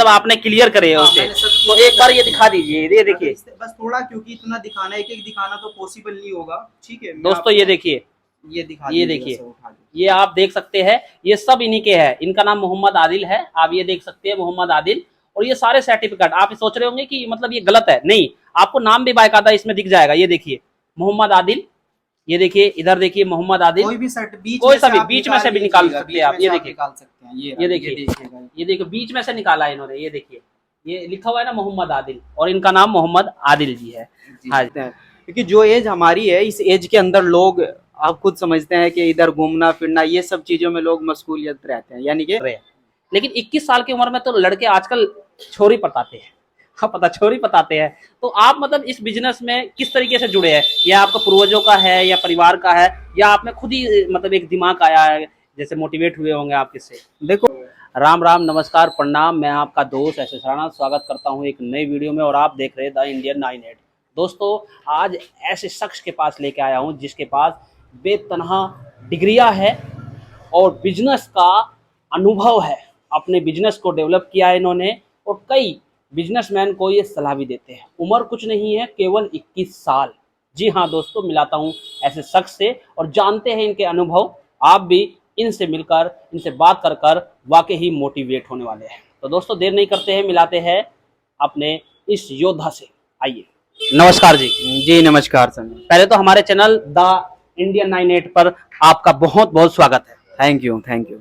तब आपने क्लियर करे हाँ, उसे। मैंने सब तो clear एक बार कर ये दिया। दिखा दीजिए, ये देखिए बस थोड़ा, क्योंकि इतना दिखाना, एक एक दिखाना तो पॉसिबल नहीं होगा। ठीक है, मैं दोस्तों, ये आपको देखिए, ये दिखा ये दीजिए, देखिए, वैसे उठा दीजिए। ये आप देख सकते हैं, ये सब इन्हीं के हैं। इनका नाम मोहम्मद आदिल है, आप ये देख सकते हैं मोहम्मद आदिल। और ये सारे सर्टिफिकेट, आप सोच रहे होंगे कि मतलब ये गलत है, नहीं, आपको नाम भी बाकायदा इसमें दिख जाएगा। ये देखिए मोहम्मद आदिल, ये देखिए इधर देखिए मोहम्मद आदिल, कोई भी सर्ट बीच कोई में सा से भी आप बीच में निकाल से भी निकाल लीजिएगा, सकते बीच हैं आप। में ये से आप देखिए, निकाल सकते हैं। ये ये देखिए, देखिएगा। ये देखिए बीच में से निकाला है इन्होंने। ये देखिए, ये लिखा हुआ है ना मोहम्मद आदिल, और इनका नाम मोहम्मद आदिल जी है। हाँ, क्योंकि जो एज हमारी है, इस एज के अंदर लोग, आप खुद समझते हैं कि इधर घूमना फिरना, ये सब चीजों में लोग मशगूलियत रहते हैं, यानी कि रहे हैं। लेकिन 21 साल की उम्र में तो लड़के आजकल छोरी पताते हैं। हाँ, पता छोरी पताते हैं। तो आप मतलब इस बिजनेस में किस तरीके से जुड़े हैं? या आपका पूर्वजों का है, या परिवार का है, या आप में खुद ही मतलब एक दिमाग आया है, जैसे मोटिवेट हुए होंगे आप किससे? देखो, राम राम, नमस्कार, प्रणाम। मैं आपका दोस्त एस एस राणा स्वागत करता हूं एक नई वीडियो में, और आप देख रहे हैं द इंडियन 98। दोस्तों, आज ऐसे शख्स के पास लेके आया हूं जिसके पास बेतनहा डिग्रियां है और बिजनेस का अनुभव है। अपने बिजनेस को डेवलप किया है इन्होंने, और कई बिजनेसमैन को ये सलाह भी देते हैं। उम्र कुछ नहीं है, केवल 21 साल। जी हाँ दोस्तों, मिलाता हूँ ऐसे शख्स से और जानते हैं इनके अनुभव। आप भी इनसे मिलकर, इनसे बात कर कर वाकई ही मोटिवेट होने वाले हैं। तो दोस्तों, देर नहीं करते हैं, मिलाते हैं अपने इस योद्धा से। आइए। नमस्कार जी। जी नमस्कार सर। पहले तो हमारे चैनल द इंडियन 98 पर आपका बहुत बहुत स्वागत है। Thank you, thank you.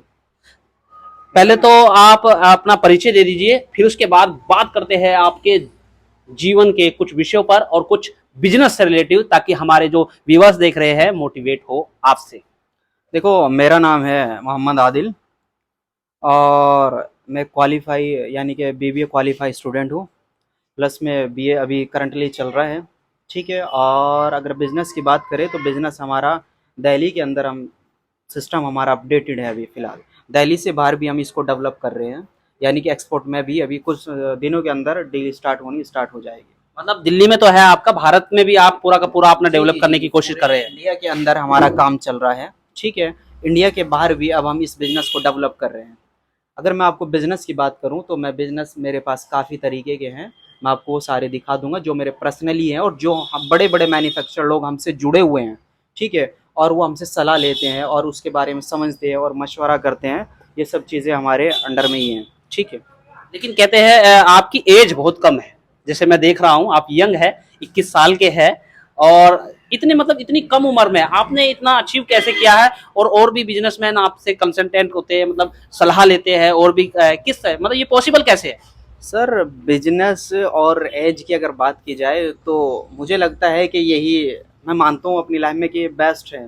पहले तो आप अपना परिचय दे दीजिए, फिर उसके बाद बात करते हैं आपके जीवन के कुछ विषयों पर और कुछ बिजनेस से रिलेटिव, ताकि हमारे जो व्यूअर्स देख रहे हैं मोटिवेट हो आपसे। देखो, मेरा नाम है मोहम्मद आदिल, और मैं क्वालिफाई यानी कि बीबीए क्वालिफाई स्टूडेंट हूँ। प्लस में बीए अभी करंटली चल रहा है। ठीक है, और अगर बिज़नेस की बात करें तो बिज़नेस हमारा दिल्ली के अंदर, हम सिस्टम हमारा अपडेटेड है अभी फ़िलहाल। दिल्ली से बाहर भी हम इसको डेवलप कर रहे हैं, यानी कि एक्सपोर्ट में भी अभी कुछ दिनों के अंदर डील स्टार्ट हो जाएगी। मतलब दिल्ली में तो है आपका, भारत में भी आप पूरा का पूरा अपना डेवलप करने की कोशिश कर रहे हैं। इंडिया के अंदर हमारा काम चल रहा है। ठीक है, इंडिया के बाहर भी अब हम इस बिज़नेस को डेवलप कर रहे हैं। अगर मैं आपको बिज़नेस की बात करूं तो मैं बिज़नेस, मेरे पास काफ़ी तरीके के हैं। मैं आपको वो सारे दिखा दूंगा जो मेरे पर्सनली हैं, और जो बड़े बड़े मैन्युफैक्चरर लोग हमसे जुड़े हुए हैं। ठीक है, और वो हमसे सलाह लेते हैं और उसके बारे में समझते हैं और मशवरा करते हैं। ये सब चीज़ें हमारे अंडर में ही हैं। ठीक है। लेकिन कहते हैं आपकी एज बहुत कम है। जैसे मैं देख रहा हूँ आप यंग है, 21 साल के हैं, और इतने मतलब इतनी कम उम्र में आपने इतना अचीव कैसे किया है? और भी बिजनेसमैन आपसे कंसल्टेंट होते हैं, मतलब सलाह लेते हैं, और भी किस मतलब ये पॉसिबल कैसे है? सर, बिजनेस और एज की अगर बात की जाए तो मुझे लगता है कि यही, मैं मानता हूँ अपनी लाइफ में कि बेस्ट है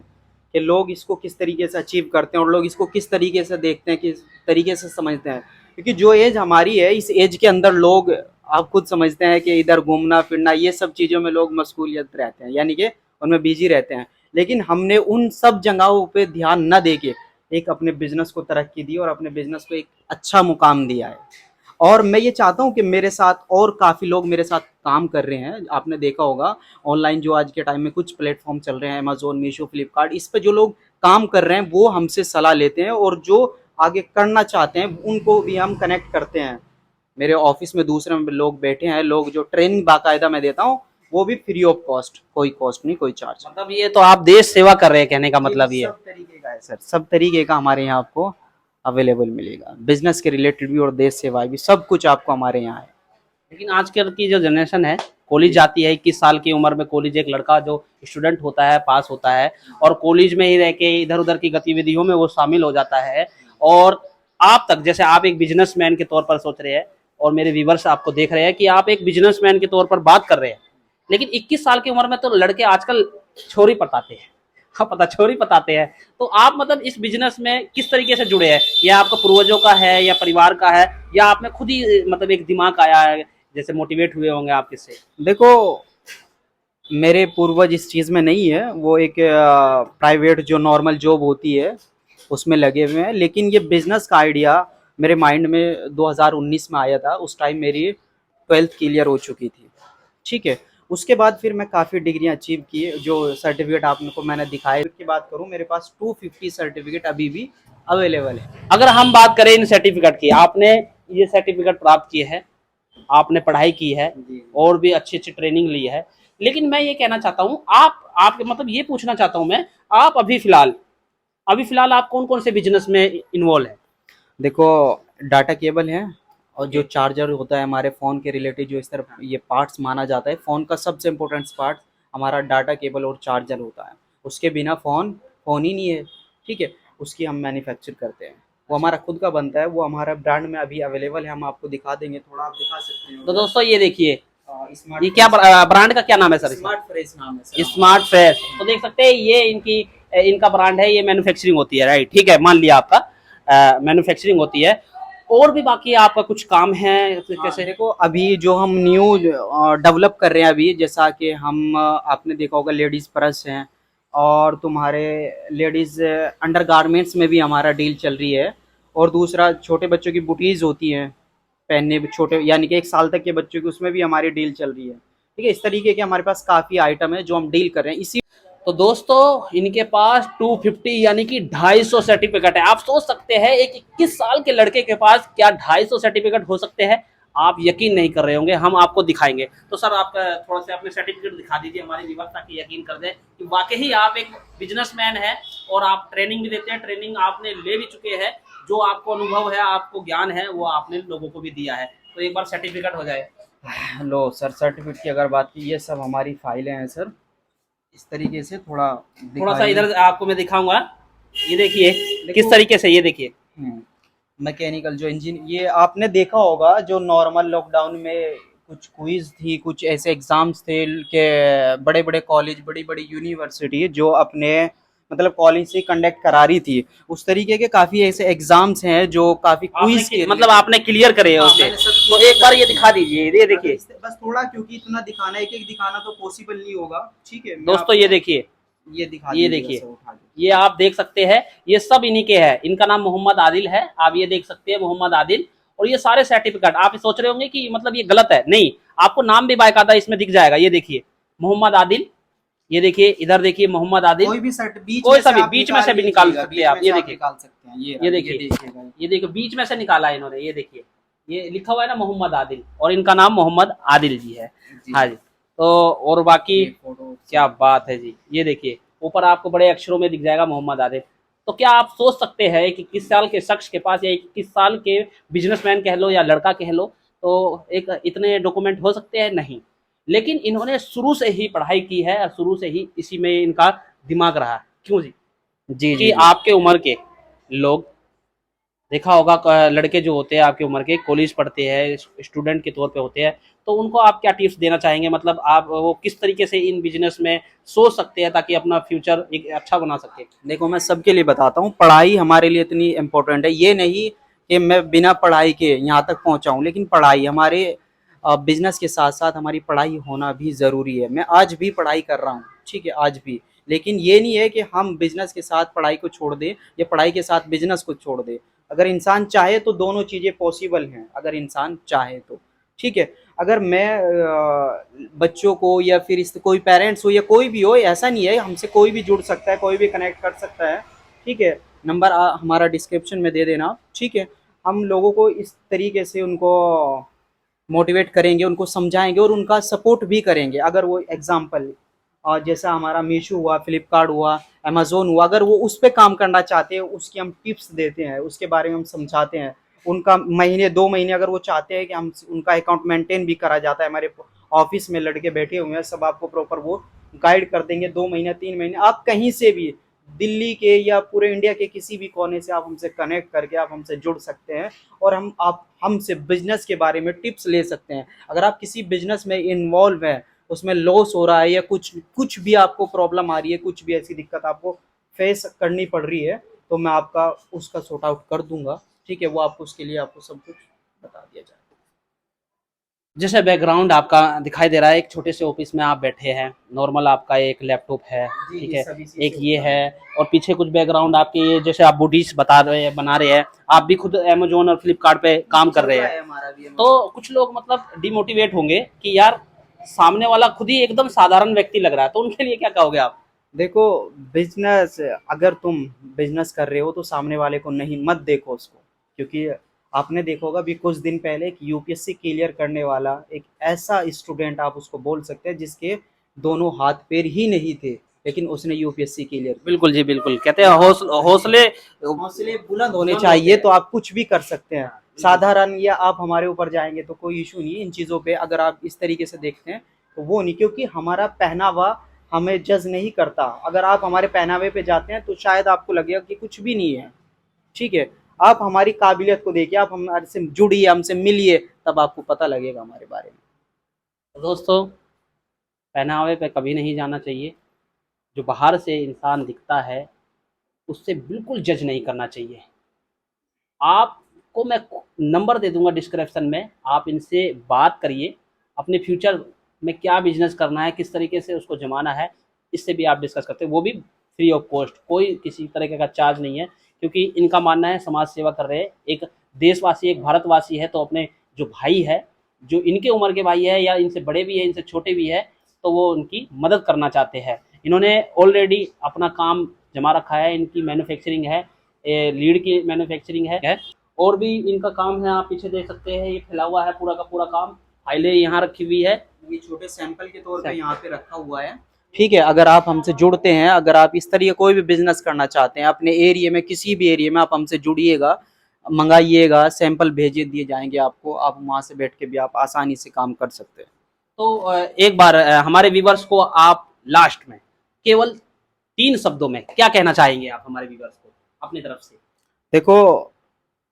कि लोग इसको किस तरीके से अचीव करते हैं और लोग इसको किस तरीके से देखते हैं, किस तरीके से समझते हैं। क्योंकि जो एज हमारी है, इस एज के अंदर लोग, आप खुद समझते हैं कि इधर घूमना फिरना, ये सब चीज़ों में लोग मशगूलियत रहते हैं, यानी कि उनमें बिजी रहते हैं। लेकिन हमने उन सब जगहों पे ध्यान न दे के एक अपने बिजनेस को तरक्की दी और अपने बिजनेस को एक अच्छा मुकाम दिया है। और मैं ये चाहता हूँ कि मेरे साथ और काफ़ी लोग मेरे साथ काम कर रहे हैं। आपने देखा होगा ऑनलाइन जो आज के टाइम में कुछ प्लेटफॉर्म चल रहे हैं, अमेजोन, मीशो, फ्लिपकार्ट, इस पे जो लोग काम कर रहे हैं वो हमसे सलाह लेते हैं, और जो आगे करना चाहते हैं उनको भी हम कनेक्ट करते हैं। मेरे ऑफिस में दूसरे लोग बैठे हैं, लोग जो ट्रेनिंग बाकायदा मैं देता हूँ, वो भी फ्री ऑफ कॉस्ट, कोई कॉस्ट नहीं, कोई चार्ज। मतलब ये तो आप देश सेवा कर रहे हैं, कहने का मतलब ये सब तरीके का है सर, सब तरीके का हमारे यहाँ आपको अवेलेबल मिलेगा। बिजनेस के रिलेटेड भी और देश सेवा भी, सब कुछ आपको हमारे यहाँ है। लेकिन आजकल की जो जनरेशन है, कॉलेज जाती है 21 साल की उम्र में। कॉलेज एक लड़का जो स्टूडेंट होता है, पास होता है, और कॉलेज में ही रह के इधर उधर की गतिविधियों में वो शामिल हो जाता है। और आप तक, जैसे आप एक बिजनेसमैन के तौर पर सोच रहे हैं, और मेरे व्यूवर्स आपको देख रहे हैं कि आप एक बिजनेसमैन के तौर पर बात कर रहे हैं। लेकिन 21 साल की उम्र में तो लड़के आजकल छोरी पताते हैं। हाँ, पता छोरी पताते हैं। तो आप मतलब इस बिजनेस में किस तरीके से जुड़े हैं? या आपका पूर्वजों का है, या परिवार का है, या आप में खुद ही मतलब एक दिमाग आया है, जैसे मोटिवेट हुए होंगे आप किससे? देखो, मेरे पूर्वज इस चीज़ में नहीं है, वो एक प्राइवेट जो नॉर्मल जॉब होती है उसमें लगे हुए हैं। लेकिन ये बिजनेस का आइडिया मेरे माइंड में 2019 में आया था। उस टाइम मेरी 12th क्लियर हो चुकी थी। ठीक है, उसके बाद फिर मैं काफ़ी डिग्रियां अचीव की, जो सर्टिफिकेट आपको मैंने दिखाए की बात करूं, मेरे पास 250 सर्टिफिकेट अभी भी अवेलेबल है। अगर हम बात करें इन सर्टिफिकेट की, आपने ये सर्टिफिकेट प्राप्त किए हैं, आपने पढ़ाई की है जी और भी अच्छी अच्छी ट्रेनिंग ली है। लेकिन मैं ये कहना चाहता हूँ, आप मतलब ये पूछना चाहता हूँ मैं, आप अभी फिलहाल आप कौन कौन से बिजनेस में इन्वॉल्व है? देखो, डाटा केबल है और जो ओके। चार्जर होता है हमारे फ़ोन के रिलेटेड, जो इस तरह ये पार्ट्स माना जाता है, फ़ोन का सबसे इम्पोर्टेंट पार्ट हमारा डाटा केबल और चार्जर होता है। उसके बिना फ़ोन फ़ोन ही नहीं है, ठीक है? उसकी हम मैन्युफैक्चर करते हैं, वो अच्छा। हमारा खुद का बनता है, वो हमारा ब्रांड में अभी अवेलेबल है, हम आपको दिखा देंगे, थोड़ा आप दिखा सकते हैं तो उधर। दोस्तों ये देखिए, स्मार्ट ये क्या फ्रेश, ब्रांड का क्या नाम है सर इसका? स्मार्ट फ्रेश नाम है सर स्मार्ट हमारा। फ्रेश। तो देख सकते हैं ये इनका ब्रांड है, ये मैन्युफैक्चरिंग होती है, राइट? ठीक है, मान लिया आपका मैन्युफैक्चरिंग होती है। और भी बाकी आपका कुछ काम है तो हाँ, कैसे? देखो अभी जो हम न्यू डेवलप कर रहे हैं अभी, जैसा कि हम आपने देखा होगा लेडीज पर्स हैं, और तुम्हारे लेडीज अंडरगारमेंट्स में भी हमारा डील चल रही है। और दूसरा छोटे बच्चों की बुटीज होती हैं, पहनने छोटे यानी कि 1 साल तक के बच्चों की, उसमें भी हमारी डील चल रही है। ठीक है, इस तरीके के हमारे पास काफ़ी आइटम है जो हम डील कर रहे हैं इसी। तो दोस्तों इनके पास 250 यानी कि 250 सर्टिफिकेट है। आप सोच सकते हैं एक 21 साल के लड़के के पास क्या 250 सर्टिफिकेट हो सकते हैं? आप यकीन नहीं कर रहे होंगे, हम आपको दिखाएंगे। तो सर आप थोड़ा सा अपने सर्टिफिकेट दिखा दीजिए हमारी व्यूअर्स, ताकि यकीन कर दें कि वाकई आप एक बिजनेसमैन हैं और आप ट्रेनिंग भी देते हैं, ट्रेनिंग आपने ले भी चुके हैं। जो आपको अनुभव है, आपको ज्ञान है, वो आपने लोगों को भी दिया है। तो एक बार सर्टिफिकेट हो जाए। लो सर, सर्टिफिकेट की अगर बात की, ये सब हमारी फाइलें हैं सर, इस तरीके से थोड़ा थोड़ा सा दिखाइए। इधर आपको मैं दिखाऊंगा, ये देखिए किस देखो, तरीके से, ये देखिए। मैकेनिकल जो इंजन, ये आपने देखा होगा जो नॉर्मल लॉकडाउन में कुछ क्विज थी, कुछ ऐसे एग्जाम्स थे के बड़े बड़े कॉलेज, बड़ी बड़ी यूनिवर्सिटी जो अपने मतलब कॉलेज से कंडक्ट करा रही थी, उस तरीके के काफ़ी ऐसे एग्जाम्स हैं जो काफ़ी क्विज के मतलब रिलेटेड। आपने क्लियर करे है हाँ, उसे? मैंने सब तो क्लियर एक बार कर ये दिए दिखा हैं। दीजिए, ये अगर देखिए। बस थोड़ा, क्योंकि इतना दिखाना, एक एक दिखाना तो पॉसिबल नहीं होगा, ठीक है, मैं दोस्तों ये आपको देखिए, ये दिखा ये दीजिएगा देखिए, सब उठा के। ये आप देख सकते हैं, ये सब इन्हीं के हैं। इनका नाम मोहम्मद आदिल है, आप ये देख सकते हैं, मोहम्मद आदिल। और ये सारे सर्टिफिकेट, आप सोच रहे होंगे कि मतलब ये गलत है, नहीं, आपको नाम भी बाकायदा इसमें दिख जाएगा। ये देखिए मोहम्मद आदिल, ये देखिए, इधर देखिए मोहम्मद आदिल। कोई भी सर्ट बीच कोई में सा से भी आप बीच में निकाल से भी निकाल लीजिएगा, सकते हैं बीच आप, में ये से आप देखिए, निकाल सकते हैं, ये ये देखिए, देखिएगा। ये देखिए बीच में से निकाला है इन्होंने, ये देखिए, ये लिखा हुआ है ना मोहम्मद आदिल, और इनका नाम मोहम्मद आदिल जी है। जी, हाँ जी। तो और बाकी ये फोटो क्या सब। बात है जी, ये देखिए ऊपर आपको बड़े अक्षरों में दिख जाएगा मोहम्मद आदिल। तो क्या आप सोच सकते हैं कि 21 साल के शख्स के पास, या 21 साल के बिजनेसमैन कह लो या लड़का कह लो, तो एक इतने डॉक्यूमेंट हो सकते हैं? नहीं। लेकिन इन्होंने शुरू से ही पढ़ाई की है और शुरू से ही इसी में इनका दिमाग रहा। क्यों जी? जी कि जी जी। आपके उम्र के लोग, देखा होगा लड़के जो होते हैं आपकी उम्र के, कॉलेज पढ़ते हैं, स्टूडेंट के तौर पे होते हैं, तो उनको आप क्या टिप्स देना चाहेंगे? मतलब आप वो किस तरीके से इन बिजनेस में सोच सकते हैं ताकि अपना फ्यूचर एक अच्छा बना सके? देखो, मैं सबके लिए बताता हूँ, पढ़ाई हमारे लिए इतनी इम्पोर्टेंट है, ये नहीं कि मैं बिना पढ़ाई के यहाँ तक पहुँचा हूँ, लेकिन पढ़ाई हमारे बिजनेस के साथ साथ हमारी पढ़ाई होना भी ज़रूरी है। मैं आज भी पढ़ाई कर रहा हूँ, ठीक है, आज भी। लेकिन ये नहीं है कि हम बिजनेस के साथ पढ़ाई को छोड़ दें या पढ़ाई के साथ बिजनेस को छोड़ दें। अगर इंसान चाहे तो दोनों चीज़ें पॉसिबल हैं, अगर इंसान चाहे तो, ठीक है। अगर मैं बच्चों को या फिर इस कोई पेरेंट्स हो या कोई भी हो, ऐसा नहीं है, हमसे कोई भी जुड़ सकता है, कोई भी कनेक्ट कर सकता है, ठीक है। नंबर हमारा डिस्क्रिप्शन में दे देना, ठीक है। हम लोगों को इस तरीके से उनको मोटिवेट करेंगे, उनको समझाएंगे और उनका सपोर्ट भी करेंगे। अगर वो एग्जाम्पल जैसा हमारा मीशो हुआ, फ्लिपकार्ट हुआ, अमेजोन हुआ, अगर वो उस पर काम करना चाहते हैं, उसकी हम टिप्स देते हैं, उसके बारे में हम समझाते हैं। उनका महीने 2 महीने अगर वो चाहते हैं कि हम उनका अकाउंट मेंटेन भी करा जाता है, हमारे ऑफिस में लड़के बैठे हुए हैं, सब आपको प्रॉपर वो गाइड कर देंगे। 2 महीने 3 महीने आप कहीं से भी, दिल्ली के या पूरे इंडिया के किसी भी कोने से आप हमसे कनेक्ट करके आप हमसे जुड़ सकते हैं, और हम आप हमसे बिजनेस के बारे में टिप्स ले सकते हैं। अगर आप किसी बिजनेस में इन्वॉल्व हैं, उसमें लॉस हो रहा है या कुछ कुछ भी आपको प्रॉब्लम आ रही है, कुछ भी ऐसी दिक्कत आपको फेस करनी पड़ रही है, तो मैं आपका उसका सॉर्ट आउट कर दूंगा, ठीक है। वो आपको उसके लिए आपको सब कुछ बता दिया जाए। जैसे बैकग्राउंड आपका दिखाई दे रहा है, एक छोटे से ऑफिस में आप बैठे हैं, नॉर्मल आपका एक लैपटॉप है, जी ठीक जी, है, सभी एक चीज़ ये होता है, है। और पीछे कुछ बैकग्राउंड आपके ये जैसे आप बूटीज बता रहे हैं, बना रहे हैं, आप भी खुद अमेजोन और फ्लिपकार्ट पे काम कर चल रहे रहा हैं। है हमारा भी तो अमेज़न। कुछ लोग मतलब डिमोटिवेट होंगे कि यार सामने वाला खुद ही एकदम साधारण व्यक्ति लग रहा है, तो उनके लिए क्या कहोगे आप? देखो, बिजनेस, अगर तुम बिजनेस कर रहे हो तो सामने वाले को नहीं, मत देखो उसको, क्योंकि आपने देखा होगा अभी कुछ दिन पहले एक यूपीएससी क्लियर करने वाला एक ऐसा स्टूडेंट, आप उसको बोल सकते हैं, जिसके दोनों हाथ पैर ही नहीं थे, लेकिन उसने यूपीएससी क्लियर किया। बिल्कुल जी, बिल्कुल। कहते हैं हौसले हौसले बुलंद होने चाहिए तो आप कुछ भी कर सकते हैं। साधारण या आप हमारे ऊपर जाएंगे तो कोई इशू नहीं इन चीज़ों पे, अगर आप इस तरीके से देखते हैं तो वो नहीं, क्योंकि हमारा पहनावा हमें जज नहीं करता। अगर आप हमारे पहनावे पे जाते हैं तो शायद आपको लगेगा कि कुछ भी नहीं है, ठीक है। आप हमारी काबिलियत को देखिए, आप हमारे से जुड़िए, हमसे मिलिए, तब आपको पता लगेगा हमारे बारे में। तो दोस्तों, पहनावे पे कभी नहीं जाना चाहिए। जो बाहर से इंसान दिखता है उससे बिल्कुल जज नहीं करना चाहिए। आपको मैं नंबर दे दूंगा डिस्क्रिप्शन में, आप इनसे बात करिए। अपने फ्यूचर में क्या बिजनेस करना है, किस तरीके से उसको जमाना है, इससे भी आप डिस्कस करते हैं, वो भी फ्री ऑफ कॉस्ट, कोई किसी तरीके का चार्ज नहीं है। क्योंकि इनका मानना है समाज सेवा कर रहे हैं, एक देशवासी, एक भारतवासी है, तो अपने जो भाई है, जो इनके उम्र के भाई है या इनसे बड़े भी है, इनसे छोटे भी है, तो वो उनकी मदद करना चाहते हैं। इन्होंने ऑलरेडी अपना काम जमा रखा है, इनकी मैन्युफैक्चरिंग है, लीड की मैन्युफैक्चरिंग है, और भी इनका काम है। आप पीछे देख सकते हैं, ये फैला हुआ है पूरा का पूरा काम, फाइलें यहाँ रखी हुई है, ये छोटे सैंपल के तौर पे यहाँ पे रखा हुआ है, ठीक है। अगर आप हमसे जुड़ते हैं, अगर आप इस तरीके कोई भी बिजनेस करना चाहते हैं अपने एरिया में, किसी भी एरिया में, आप हमसे जुड़िएगा, मंगाइएगा, सैंपल भेजे दिए जाएंगे आपको, आप वहाँ से बैठ के भी आप आसानी से काम कर सकते हैं। तो एक बार हमारे व्यूवर्स को आप लास्ट में केवल 3 शब्दों में क्या कहना चाहेंगे आप हमारे व्यूवर्स को अपनी तरफ से? देखो,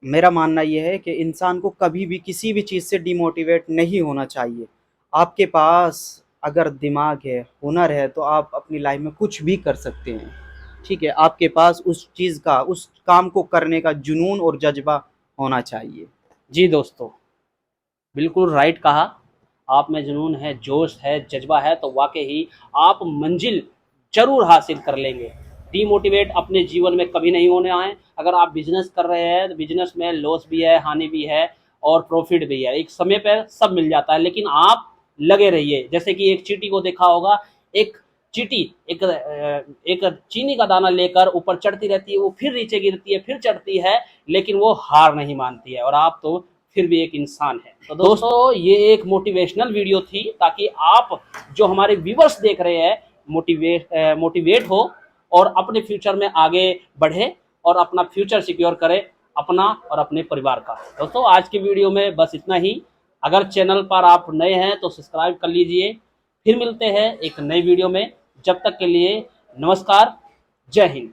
मेरा मानना यह है कि इंसान को कभी भी किसी भी चीज़ से डिमोटिवेट नहीं होना चाहिए। आपके पास अगर दिमाग है, हुनर है, तो आप अपनी लाइफ में कुछ भी कर सकते हैं, ठीक है। आपके पास उस चीज़ का, उस काम को करने का जुनून और जज्बा होना चाहिए। जी दोस्तों, बिल्कुल राइट कहा। आप में जुनून है, जोश है, जज्बा है, तो वाकई ही आप मंजिल जरूर हासिल कर लेंगे। डीमोटिवेट अपने जीवन में कभी नहीं होने आए। अगर आप बिजनेस कर रहे हैं तो बिजनेस में लॉस भी है, हानि भी है और प्रॉफिट भी है, एक समय पर सब मिल जाता है, लेकिन आप लगे रहिए। जैसे कि एक चींटी को देखा होगा, एक चींटी एक चीनी का दाना लेकर ऊपर चढ़ती रहती है, वो फिर नीचे गिरती है, फिर चढ़ती है, लेकिन वो हार नहीं मानती है। और आप तो फिर भी एक इंसान है। तो दोस्तों, ये एक मोटिवेशनल वीडियो थी, ताकि आप जो हमारे व्यूवर्स देख रहे हैं मोटिवेट हो और अपने फ्यूचर में आगे बढ़े और अपना फ्यूचर सिक्योर करे, अपना और अपने परिवार का। दोस्तों, आज की वीडियो में बस इतना ही। अगर चैनल पर आप नए हैं तो सब्सक्राइब कर लीजिए। फिर मिलते हैं एक नई वीडियो में। जब तक के लिए नमस्कार, जय हिंद।